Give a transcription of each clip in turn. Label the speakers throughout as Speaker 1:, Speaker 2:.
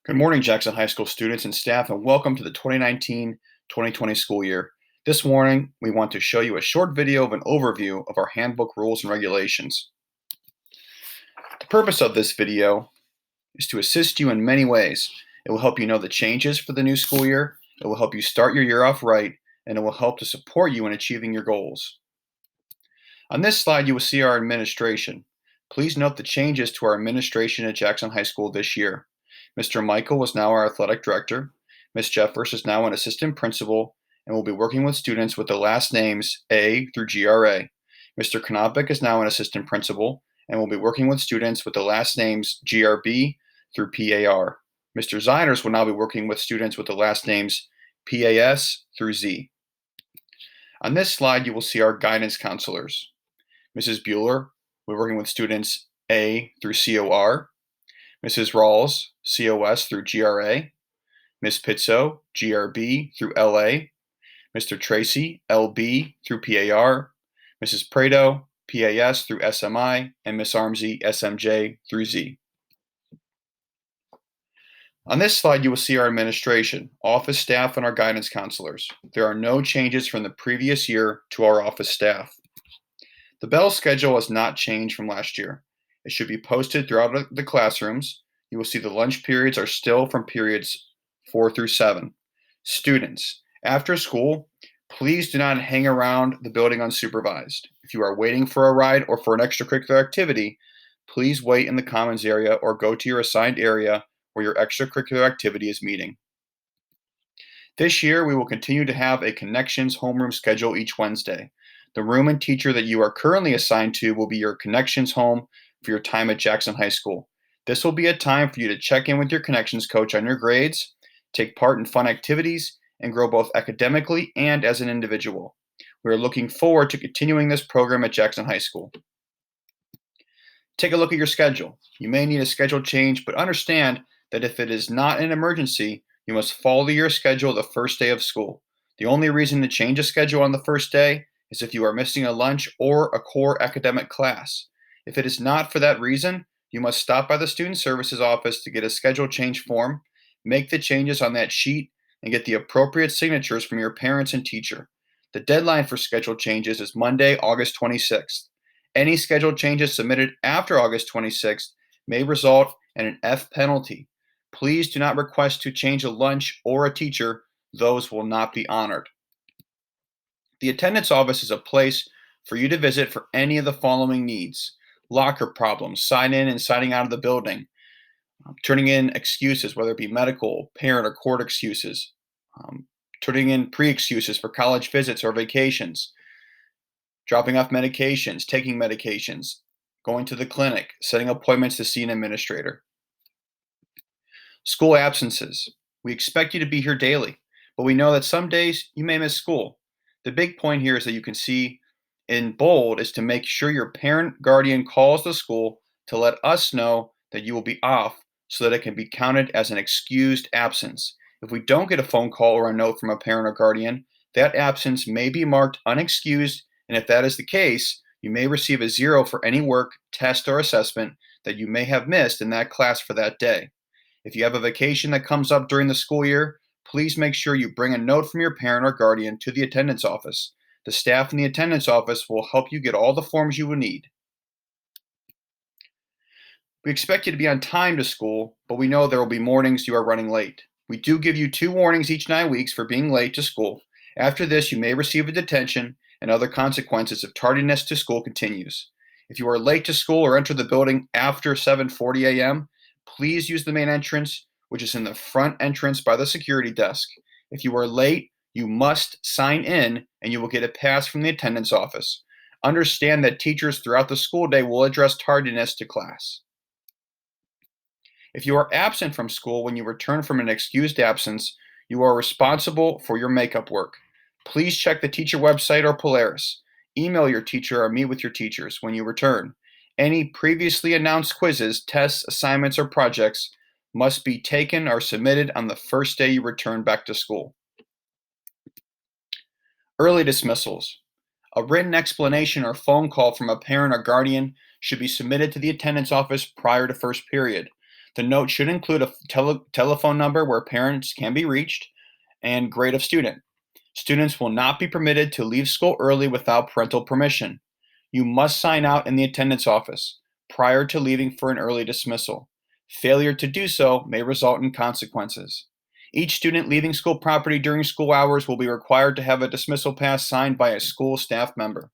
Speaker 1: Good morning, Jackson High School students and staff, and welcome to the 2019-2020 school year. This morning, we want to show you a short video of an overview of our handbook rules and regulations. The purpose of this video is to assist you in many ways. It will help you know the changes for the new school year, it will help you start your year off right, and it will help to support you in achieving your goals. On this slide, you will see our administration. Please note the changes to our administration at Jackson High School this year. Mr. Michael is now our athletic director. Ms. Jeffers is now an assistant principal and will be working with students with the last names A through GRA. Mr. Konopik is now an assistant principal and will be working with students with the last names GRB through PAR. Mr. Ziners will now be working with students with the last names PAS through Z. On this slide, you will see our guidance counselors. Mrs. Bueller will be working with students A through COR. Mrs. Rawls, COS through GRA, Ms. Pizzo, GRB through LA, Mr. Tracy, LB through PAR, Mrs. Prado, PAS through SMI, and Ms. Armsy, SMJ through Z. On this slide, you will see our administration, office staff, and our guidance counselors. There are no changes from the previous year to our office staff. The bell schedule has not changed from last year. It should be posted throughout the classrooms. You will see the lunch periods are still from periods 4 through 7. Students, after school, please do not hang around the building unsupervised. If you are waiting for a ride or for an extracurricular activity, please wait in the commons area or go to your assigned area where your extracurricular activity is meeting. This year, we will continue to have a Connections homeroom schedule each Wednesday. The room and teacher that you are currently assigned to will be your Connections home for your time at Jackson High School. This will be a time for you to check in with your Connections coach on your grades, take part in fun activities, and grow both academically and as an individual. We are looking forward to continuing this program at Jackson High School. Take a look at your schedule. You may need a schedule change, but understand that if it is not an emergency, you must follow your schedule the first day of school. The only reason to change a schedule on the first day is if you are missing a lunch or a core academic class. If it is not for that reason, you must stop by the Student Services office to get a schedule change form, make the changes on that sheet, and get the appropriate signatures from your parents and teacher. The deadline for schedule changes is Monday, August 26th. Any schedule changes submitted after August 26th may result in an F penalty. Please do not request to change a lunch or a teacher. Those will not be honored. The attendance office is a place for you to visit for any of the following needs: locker problems, sign in and signing out of the building, turning in excuses, whether it be medical, parent, or court excuses, turning in pre-excuses for college visits or vacations, dropping off medications, taking medications, going to the clinic, setting appointments to see an administrator. School absences. We expect you to be here daily, but we know that some days you may miss school. The big point here is that you can see in bold is to make sure your parent guardian calls the school to let us know that you will be off so that it can be counted as an excused absence. If we don't get a phone call or a note from a parent or guardian, that absence may be marked unexcused, and if that is the case, you may receive a 0 for any work, test, or assessment that you may have missed in that class for that day. If you have a vacation that comes up during the school year, please make sure you bring a note from your parent or guardian to the attendance office. The staff in the attendance office will help you get all the forms you will need. We expect you to be on time to school, but we know there will be mornings you are running late. We do give you 2 warnings each 9 weeks for being late to school. After this, you may receive a detention and other consequences if tardiness to school continues. If you are late to school or enter the building after 7:40 a.m., please use the main entrance, which is in the front entrance by the security desk. If you are late, you must sign in and you will get a pass from the attendance office. Understand that teachers throughout the school day will address tardiness to class. If you are absent from school when you return from an excused absence, you are responsible for your makeup work. Please check the teacher website or Polaris. Email your teacher or meet with your teachers when you return. Any previously announced quizzes, tests, assignments, or projects must be taken or submitted on the first day you return back to school. Early dismissals. A written explanation or phone call from a parent or guardian should be submitted to the attendance office prior to first period. The note should include a telephone number where parents can be reached and grade of student. Students will not be permitted to leave school early without parental permission. You must sign out in the attendance office prior to leaving for an early dismissal. Failure to do so may result in consequences. Each student leaving school property during school hours will be required to have a dismissal pass signed by a school staff member.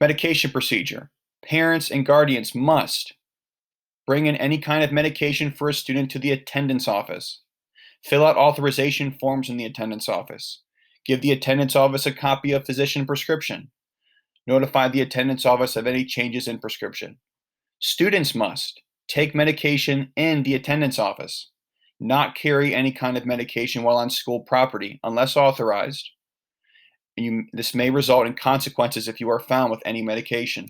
Speaker 1: Medication procedure. Parents and guardians must bring in any kind of medication for a student to the attendance office. Fill out authorization forms in the attendance office. Give the attendance office a copy of physician prescription. Notify the attendance office of any changes in prescription. Students must take medication in the attendance office, not carry any kind of medication while on school property unless authorized. This may result in consequences if you are found with any medication.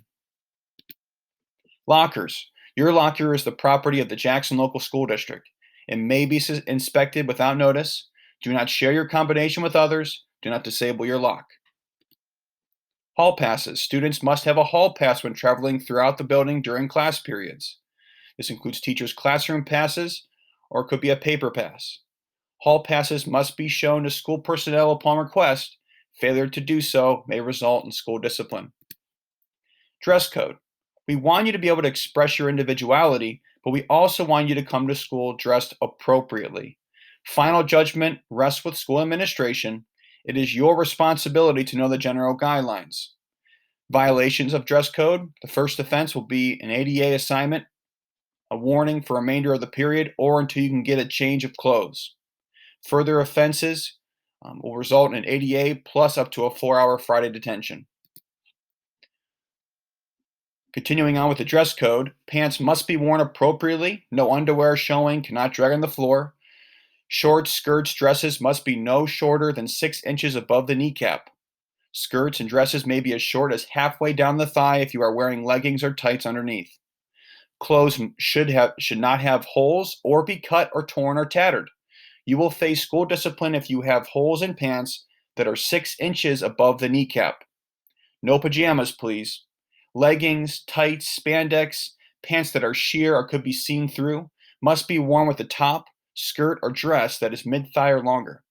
Speaker 1: Lockers. Your locker is the property of the Jackson Local School District. It may be inspected without notice. Do not share your combination with others. Do not disable your lock. Hall passes. Students must have a hall pass when traveling throughout the building during class periods. This includes teachers' classroom passes, or it could be a paper pass. Hall passes must be shown to school personnel upon request. Failure to do so may result in school discipline. Dress code. We want you to be able to express your individuality, but we also want you to come to school dressed appropriately. Final judgment rests with school administration. It is your responsibility to know the general guidelines. Violations of dress code. The first offense will be an ADA assignment, a warning for remainder of the period, or until you can get a change of clothes. Further offenses will result in an ADA plus up to a 4-hour Friday detention. Continuing on with the dress code, pants must be worn appropriately, no underwear showing, cannot drag on the floor. Shorts, skirts, dresses must be no shorter than 6 inches above the kneecap. Skirts and dresses may be as short as halfway down the thigh if you are wearing leggings or tights underneath. Clothes should not have holes or be cut or torn or tattered. You will face school discipline if you have holes in pants that are 6 inches above the kneecap. No pajamas, please. Leggings, tights, spandex, pants that are sheer or could be seen through must be worn with a top, skirt, or dress that is mid-thigh or longer.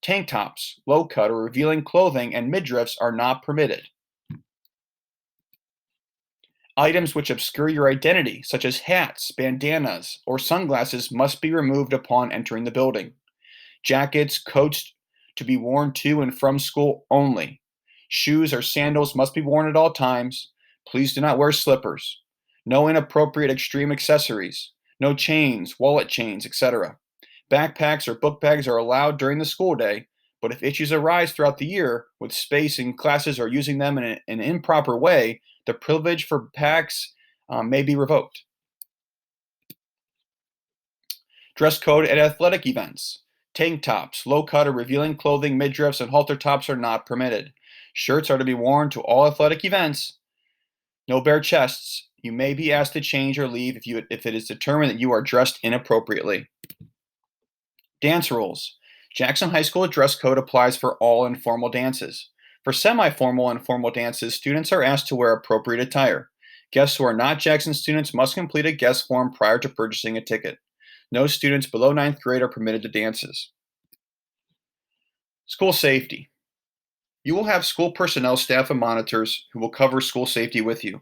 Speaker 1: Tank tops, low-cut, or revealing clothing and midriffs are not permitted. Items which obscure your identity, such as hats, bandanas, or sunglasses, must be removed upon entering the building. Jackets, coats to be worn to and from school only. Shoes or sandals must be worn at all times. Please do not wear slippers. No inappropriate extreme accessories. No chains, wallet chains, etc. Backpacks or book bags are allowed during the school day, but if issues arise throughout the year with space in classes or using them in an improper way, the privilege for packs may be revoked. Dress code at athletic events. Tank tops, low-cut or revealing clothing, midriffs, and halter tops are not permitted. Shirts are to be worn to all athletic events. No bare chests. You may be asked to change or leave if it is determined that you are dressed inappropriately. Dance rules. Jackson High School dress code applies for all informal dances. For semi-formal and formal dances, students are asked to wear appropriate attire. Guests who are not Jackson students must complete a guest form prior to purchasing a ticket. No students below 9th grade are permitted to dances. School safety. You will have school personnel, staff, and monitors who will cover school safety with you.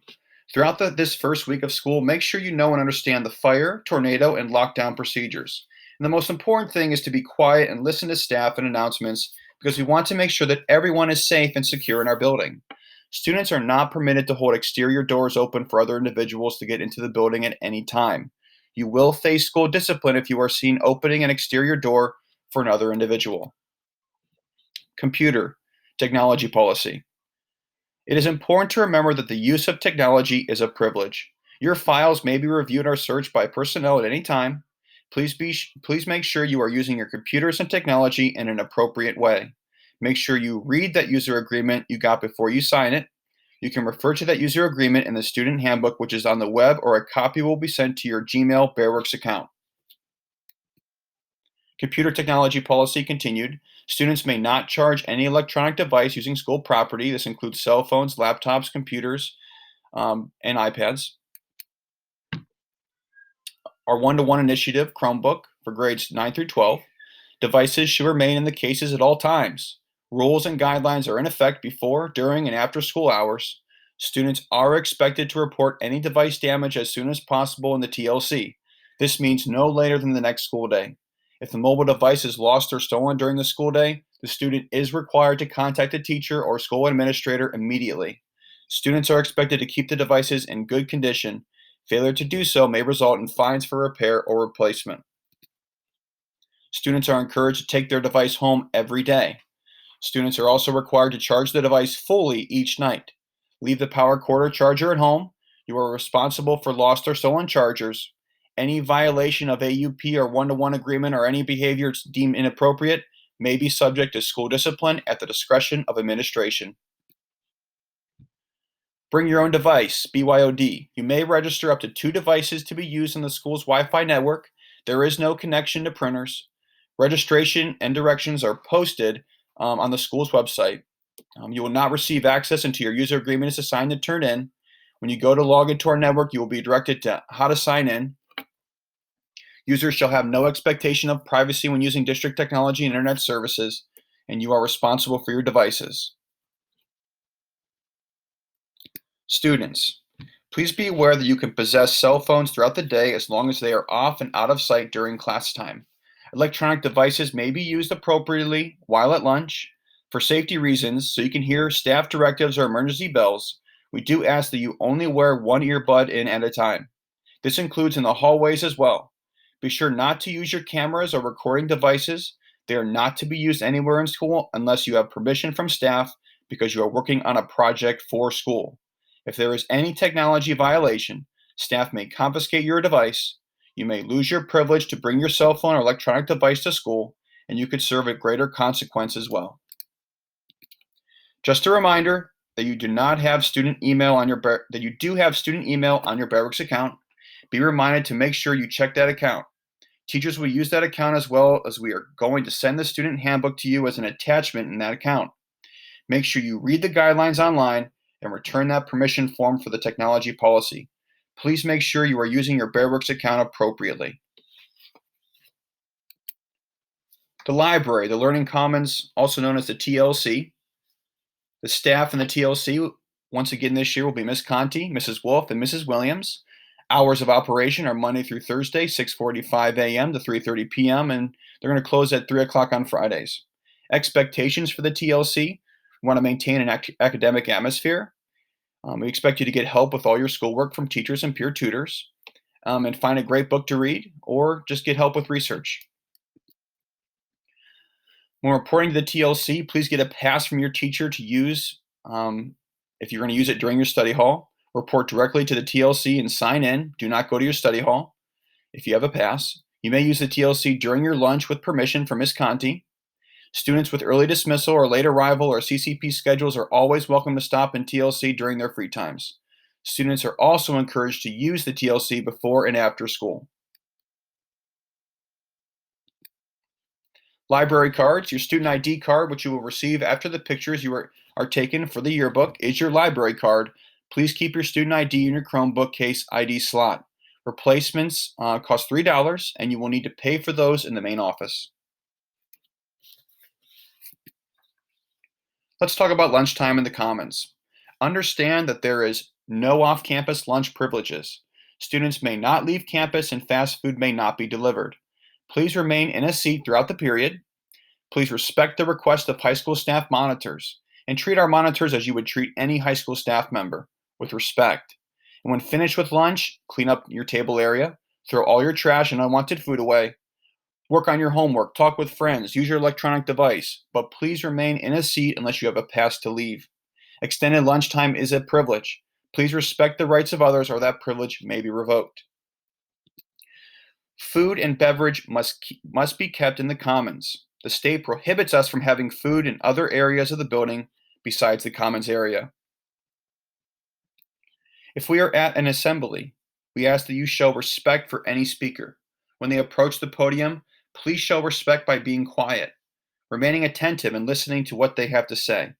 Speaker 1: Throughout this first week of school, make sure you know and understand the fire, tornado, and lockdown procedures. And the most important thing is to be quiet and listen to staff and announcements because we want to make sure that everyone is safe and secure in our building. Students are not permitted to hold exterior doors open for other individuals to get into the building at any time. You will face school discipline if you are seen opening an exterior door for another individual. Computer technology policy. It is important to remember that the use of technology is a privilege. Your files may be reviewed or searched by personnel at any time. Please make sure you are using your computers and technology in an appropriate way. Make sure you read that user agreement you got before you sign it. You can refer to that user agreement in the student handbook, which is on the web, or a copy will be sent to your Gmail Bearworks account. Computer technology policy continued. Students may not charge any electronic device using school property. This includes cell phones, laptops, computers, and iPads. Our one-to-one initiative, Chromebook, for grades 9 through 12. Devices should remain in the cases at all times. Rules and guidelines are in effect before, during, and after school hours. Students are expected to report any device damage as soon as possible in the TLC. This means no later than the next school day. If the mobile device is lost or stolen during the school day, the student is required to contact a teacher or school administrator immediately. Students are expected to keep the devices in good condition. Failure to do so may result in fines for repair or replacement. Students are encouraged to take their device home every day. Students are also required to charge the device fully each night. Leave the power cord or charger at home. You are responsible for lost or stolen chargers. Any violation of AUP or one-to-one agreement or any behavior deemed inappropriate may be subject to school discipline at the discretion of administration. Bring your own device, BYOD. You may register up to 2 devices to be used in the school's Wi-Fi network. There is no connection to printers. Registration and directions are posted on the school's website. You will not receive access until your user agreement is assigned and turned in. When you go to log into our network, you will be directed to how to sign in. Users shall have no expectation of privacy when using district technology and internet services, and you are responsible for your devices. Students, please be aware that you can possess cell phones throughout the day as long as they are off and out of sight during class time. Electronic devices may be used appropriately while at lunch. For safety reasons, so you can hear staff directives or emergency bells, we do ask that you only wear one earbud in at a time. This includes in the hallways as well. Be sure not to use your cameras or recording devices. They are not to be used anywhere in school unless you have permission from staff because you are working on a project for school. If there is any technology violation, staff may confiscate your device. You may lose your privilege to bring your cell phone or electronic device to school, and you could serve a greater consequence as well. Just a reminder that you do have student email on your Barracks account. Be reminded to make sure you check that account. Teachers will use that account as well as we are going to send the student handbook to you as an attachment in that account. Make sure you read the guidelines online and return that permission form for the technology policy. Please make sure you are using your Barracks account appropriately. The library, the Learning Commons, also known as the TLC. The staff in the TLC, once again this year, will be Ms. Conti, Mrs. Wolf, and Mrs. Williams. Hours of operation are Monday through Thursday, 6:45 a.m. to 3:30 p.m., and they're going to close at 3 o'clock on Fridays. Expectations for the TLC: we want to maintain an academic atmosphere. We expect you to get help with all your schoolwork from teachers and peer tutors, and find a great book to read, or just get help with research. When reporting to the TLC, please get a pass from your teacher to use if you're going to use it during your study hall. Report directly to the TLC and sign in. Do not go to your study hall if you have a pass. You may use the TLC during your lunch with permission from Ms. Conti. Students with early dismissal or late arrival or CCP schedules are always welcome to stop in TLC during their free times. Students are also encouraged to use the TLC before and after school. Library cards. Your student ID card, which you will receive after the pictures are taken for the yearbook, is your library card. Please keep your student ID in your Chromebook case ID slot. Replacements cost $3, and you will need to pay for those in the main office. Let's talk about lunchtime in the Commons. Understand that there is no off-campus lunch privileges. Students may not leave campus and fast food may not be delivered. Please remain in a seat throughout the period. Please respect the request of high school staff monitors and treat our monitors as you would treat any high school staff member, with respect. And when finished with lunch, clean up your table area, throw all your trash and unwanted food away. Work on your homework, talk with friends, use your electronic device, but please remain in a seat unless you have a pass to leave. Extended lunchtime is a privilege. Please respect the rights of others or that privilege may be revoked. Food and beverage must be kept in the Commons. The state prohibits us from having food in other areas of the building besides the Commons area. If we are at an assembly, we ask that you show respect for any speaker. When they approach the podium, please show respect by being quiet, remaining attentive and listening to what they have to say.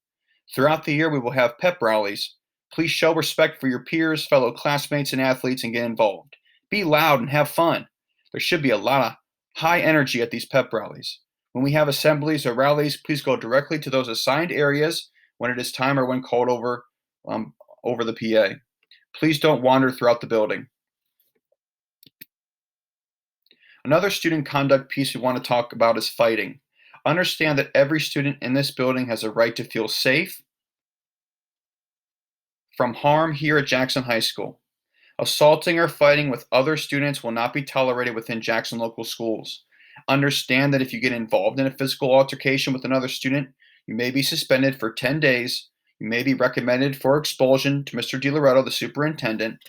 Speaker 1: Throughout the year, we will have pep rallies. Please show respect for your peers, fellow classmates, and athletes and get involved. Be loud and have fun. There should be a lot of high energy at these pep rallies. When we have assemblies or rallies, please go directly to those assigned areas when it is time or when called um, over the PA. Please don't wander throughout the building. Another student conduct piece we want to talk about is fighting. Understand that every student in this building has a right to feel safe from harm here at Jackson High School. Assaulting or fighting with other students will not be tolerated within Jackson local schools. Understand that if you get involved in a physical altercation with another student, you may be suspended for 10 days. You may be recommended for expulsion to Mr. DiLoretto, the superintendent,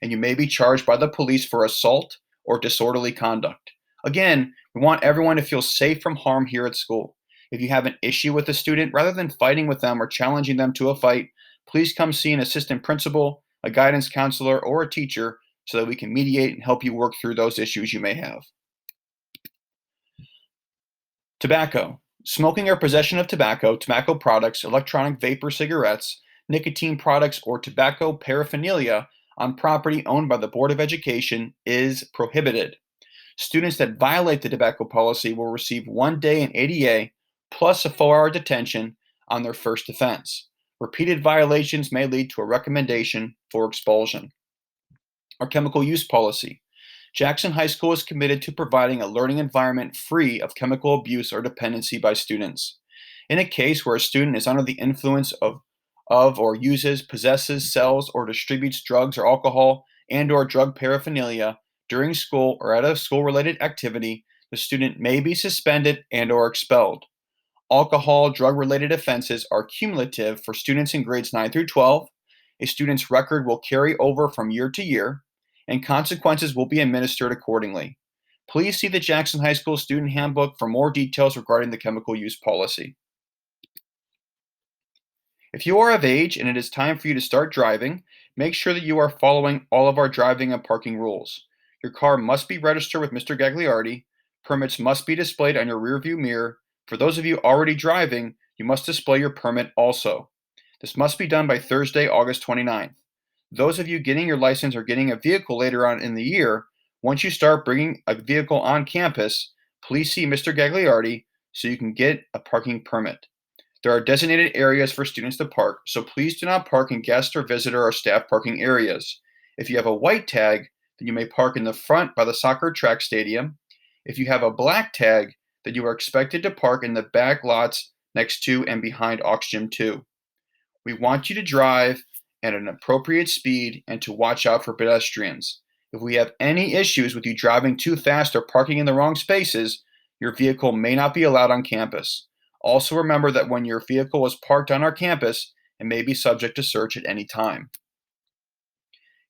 Speaker 1: and you may be charged by the police for assault or disorderly conduct. Again, we want everyone to feel safe from harm here at school. If you have an issue with a student, rather than fighting with them or challenging them to a fight, please come see an assistant principal, a guidance counselor, or a teacher so that we can mediate and help you work through those issues you may have. Tobacco. Smoking or possession of tobacco, tobacco products, electronic vapor cigarettes, nicotine products, or tobacco paraphernalia on property owned by the Board of Education is prohibited. Students that violate the tobacco policy will receive 1 day in ADA plus a 4-hour detention on their first offense. Repeated violations may lead to a recommendation for expulsion. Our chemical use policy. Jackson High School is committed to providing a learning environment free of chemical abuse or dependency by students. In a case where a student is under the influence of or uses, possesses, sells, or distributes drugs or alcohol and or drug paraphernalia during school or at a school-related activity, the student may be suspended and or expelled. Alcohol, drug-related offenses are cumulative for students in grades 9 through 12. A student's record will carry over from year to year, and consequences will be administered accordingly. Please see the Jackson High School Student Handbook for more details regarding the chemical use policy. If you are of age and it is time for you to start driving, make sure that you are following all of our driving and parking rules. Your car must be registered with Mr. Gagliardi. Permits must be displayed on your rearview mirror. For those of you already driving, you must display your permit also. This must be done by Thursday, August 29th. Those of you getting your license or getting a vehicle later on in the year, once you start bringing a vehicle on campus, please see Mr. Gagliardi so you can get a parking permit. There are designated areas for students to park, so please do not park in guest or visitor or staff parking areas. If you have a white tag, then you may park in the front by the soccer track stadium. If you have a black tag, then you are expected to park in the back lots next to and behind Aux Gym 2. We want you to drive at an appropriate speed and to watch out for pedestrians. If we have any issues with you driving too fast or parking in the wrong spaces, your vehicle may not be allowed on campus. Also remember that when your vehicle is parked on our campus, it may be subject to search at any time.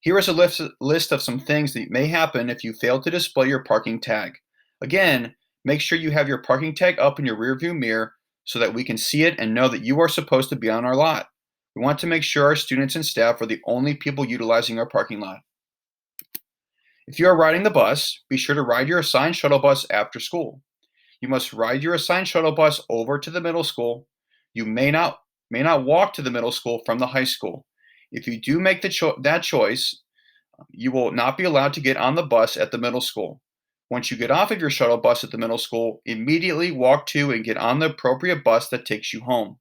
Speaker 1: Here is a list of some things that may happen if you fail to display your parking tag. Again, make sure you have your parking tag up in your rearview mirror so that we can see it and know that you are supposed to be on our lot. We want to make sure our students and staff are the only people utilizing our parking lot. If you are riding the bus, be sure to ride your assigned shuttle bus after school. You must ride your assigned shuttle bus over to the middle school. You may not walk to the middle school from the high school. If you do make that choice, you will not be allowed to get on the bus at the middle school. Once you get off of your shuttle bus at the middle school, immediately walk to and get on the appropriate bus that takes you home.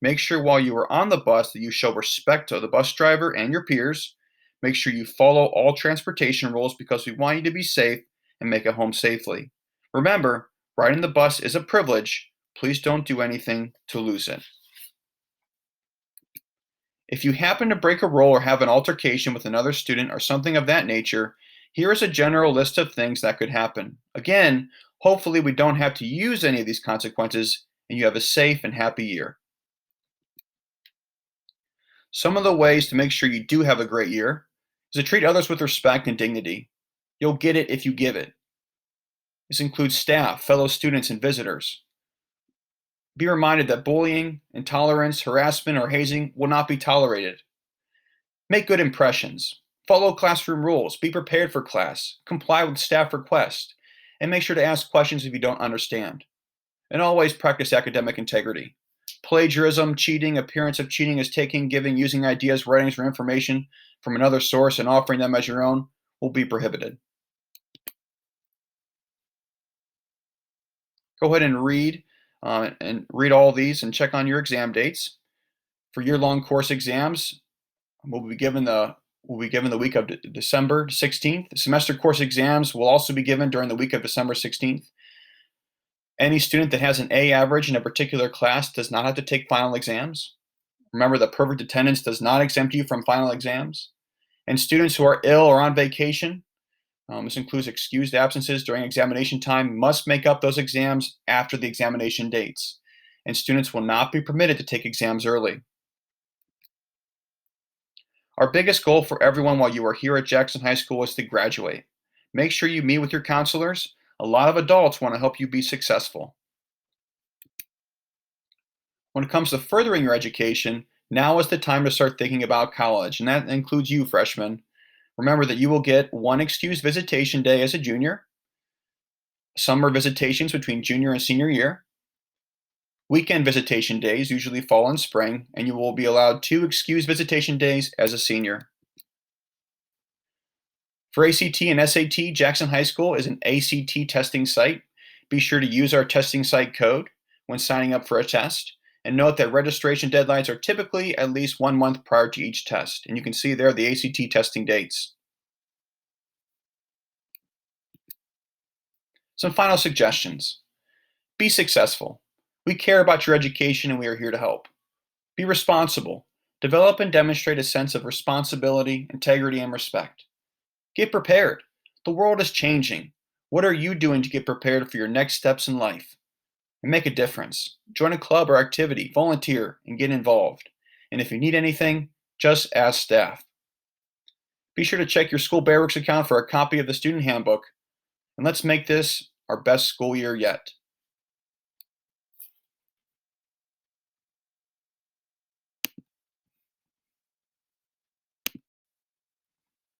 Speaker 1: Make sure while you are on the bus that you show respect to the bus driver and your peers. Make sure you follow all transportation rules because we want you to be safe and make it home safely. Remember, riding the bus is a privilege. Please don't do anything to lose it. If you happen to break a rule or have an altercation with another student or something of that nature, here is a general list of things that could happen. Again, hopefully we don't have to use any of these consequences and you have a safe and happy year. Some of the ways to make sure you do have a great year is to treat others with respect and dignity. You'll get it if you give it. This includes staff, fellow students, and visitors. Be reminded that bullying, intolerance, harassment, or hazing will not be tolerated. Make good impressions. Follow classroom rules. Be prepared for class. Comply with staff requests. And make sure to ask questions if you don't understand. And always practice academic integrity. Plagiarism, cheating, appearance of cheating is taking, giving, using ideas, writings, or information from another source and offering them as your own will be prohibited. Go ahead and read all these and check on your exam dates. For year-long course exams, we'll be given the week of December 16th. Semester course exams will also be given during the week of December 16th. Any student that has an A average in a particular class does not have to take final exams. Remember that perfect attendance does not exempt you from final exams. And students who are ill or on vacation, this includes excused absences during examination time, must make up those exams after the examination dates. And students will not be permitted to take exams early. Our biggest goal for everyone while you are here at Jackson High School is to graduate. Make sure you meet with your counselors. A lot of adults want to help you be successful. When it comes to furthering your education, now is the time to start thinking about college, and that includes you, freshmen. Remember that you will get one excused visitation day as a junior, summer visitations between junior and senior year, weekend visitation days, usually fall and spring, and you will be allowed 2 excused visitation days as a senior. For ACT and SAT, Jackson High School is an ACT testing site. Be sure to use our testing site code when signing up for a test. And note that registration deadlines are typically at least 1 month prior to each test. And you can see there the ACT testing dates. Some final suggestions. Be successful. We care about your education and we are here to help. Be responsible. Develop and demonstrate a sense of responsibility, integrity, and respect. Get prepared. The world is changing. What are you doing to get prepared for your next steps in life? And make a difference. Join a club or activity, volunteer, and get involved. And if you need anything, just ask staff. Be sure to check your school Bearworks account for a copy of the student handbook. And let's make this our best school year yet.